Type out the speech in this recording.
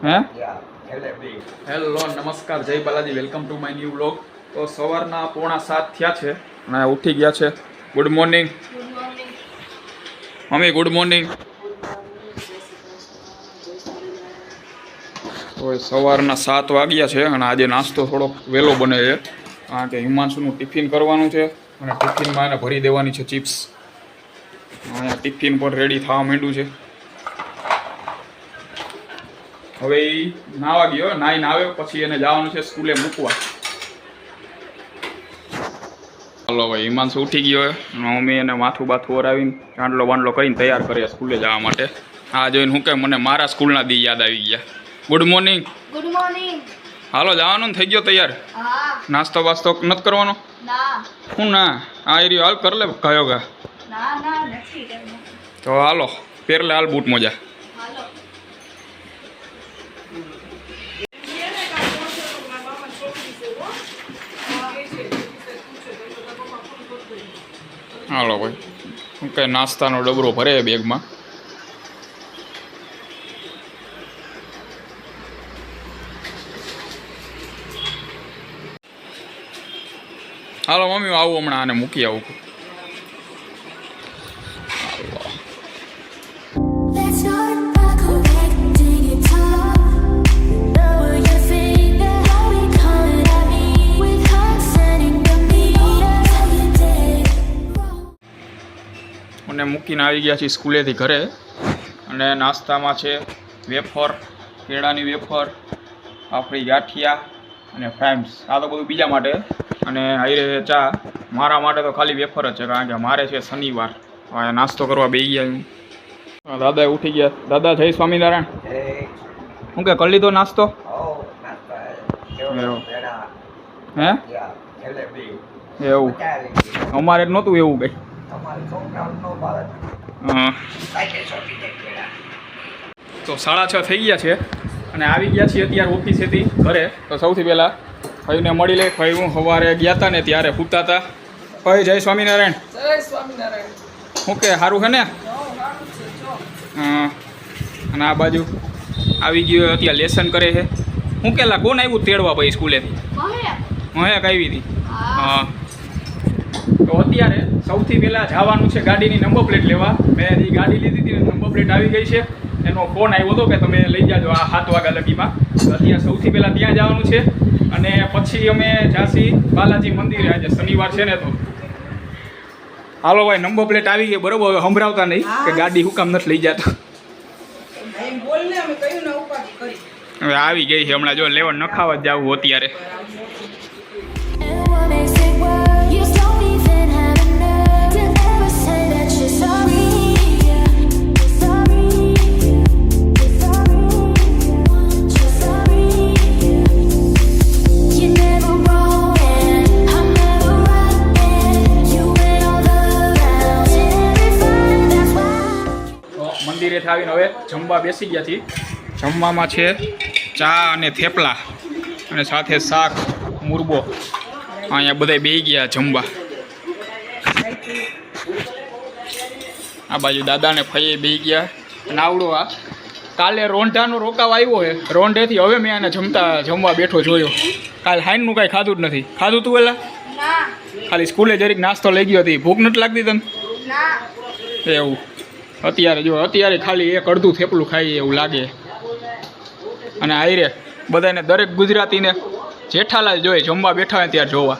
હે હેલો નમસ્કાર, જય Balaji, welcome to my new vlog. તો સવારના 6:45 થયા છે અને ઉઠી ગયા છે. Good morning mummy, good morning. તો સવારના 7 વાગ્યા છે અને આજે નાસ્તો થોડોક વહેલો બને છે કારણ કે હિમાંશુનું ટિફિન કરવાનું છે અને ટિફિનમાં એને ભરી દેવાની છે ચિપ્સ. અહીંયા ટિફિન પણ રેડી થવા માંડ્યું છે. હવે એ નાવા ગયો, નાઈને આવે પછી એને જવાનું છે સ્કૂલે મૂકવા. ચાલો ભાઈ, હિમાંશુ ઉઠી ગયો. મમ્મી એને માથું બાથું ઓરાવીને ચાંદલો બાંડલો કરીને તૈયાર કરે સ્કૂલે જવા માટે. આ જોઈને હું કે મને મારા સ્કૂલના દી યાદ આવી ગયા. Good morning. Good morning. હાલો જવાનું થઈ ગયો તૈયાર? હા. નાસ્તો વાસ્તો નથી કરવાનો? ના. હું ના, આ એરિયો હાલ કર લે કયો ગા. ના ના નથી કરવાનો. તો હાલો પહેર લે હાલ બૂટ મોજા. હાલો. હાલો ભાઈ, શું કે નાસ્તાનો ડબરો ભરે બેગમાં. હાલો મમ્મી, આવું હમણાં આને મૂકી આવું. અને મૂકીને આવી ગયા છીએ સ્કૂલેથી ઘરે. અને નાસ્તામાં છે વેફર, કેળાની વેફર, આપણી ગાંઠિયા અને ફ્રાઈમ્સ. આ તો બધું બીજા માટે. અને આવી ચા. મારા માટે તો ખાલી વેફર જ છે કારણ કે મારે છે શનિવાર. હવે નાસ્તો કરવા બેસી ગયા. દાદા ઉઠી ગયા. દાદા જય સ્વામિનારાયણ. શું કે કરી લીધો નાસ્તો? હે એવું અમારે નહોતું એવું કઈ. તો 6:30 થઈ ગયા છે અને આવી ગયા છીએ અત્યારે ઓફિસેથી ઘરે. તો સૌથી પહેલાં ભાઈને મળી લે. ભાઈ હું સવારે ગયા હતા ને ત્યારે સૂતા હતા. ભાઈ જય સ્વામિનારાયણ. જય સ્વામિનારાયણ. શું કે સારું છે ને? હા. અને આ બાજુ આવી ગયો અત્યારે લેસન કરે છે. શું કેલા કોણ આવ્યું તેડવા ભાઈ સ્કૂલેથી? મહેક આવી હતી. હા. તો અત્યારે સૌથી પહેલાં જવાનું છે ગાડીની નંબર પ્લેટ લેવા. મેં જે ગાડી લીધી હતી ને નંબર પ્લેટ આવી ગઈ છે. એનો ફોન આવ્યો હતો કે તમે લઈ જાજો આ 7 વાગ્યા લગીમાં. તો અત્યારે સૌથી પહેલાં ત્યાં જવાનું છે અને પછી અમે જાસી બાલાજી મંદિરે. આજે શનિવાર છે ને તો હાલો ભાઈ, નંબર પ્લેટ આવી ગઈ બરોબર. હવે સંભળાવતા નહીં કે ગાડી હું કામ નથી લઈ જતો. હવે આવી ગઈ છે હમણાં. જો લેવા નખાવા જ જવું અત્યારે. મંદિરેથી આવીને હવે જમવા બેસી ગયા છીએ. જમવામાં છે ચા અને થેપલા અને સાથે શાક, મુરબો. અહીંયા બધા બેસી ગયા જમવા. આ બાજુ દાદાને ફઈએ બેસી ગયા. અને આવડો આ કાલે રોંઢાનો રોકાવ આવ્યો છે. રોંઢેથી હવે મેં આને જમવા બેઠો જોયો. કાલે હાઈનનું કાંઈ ખાધું જ નથી. ખાધું તું પેલા? ખાલી સ્કૂલે જરીક નાસ્તો લઈ ગયો હતી. ભૂખ નથી લાગતી તને? એવું અત્યારે જો અત્યારે ખાલી એક અડધું થેપલું ખાઈ એવું લાગે. અને આયરે બધાને દરેક ગુજરાતીને જેઠાલાલ જોઈએ જમવા બેઠા હોય ત્યારે જોવા.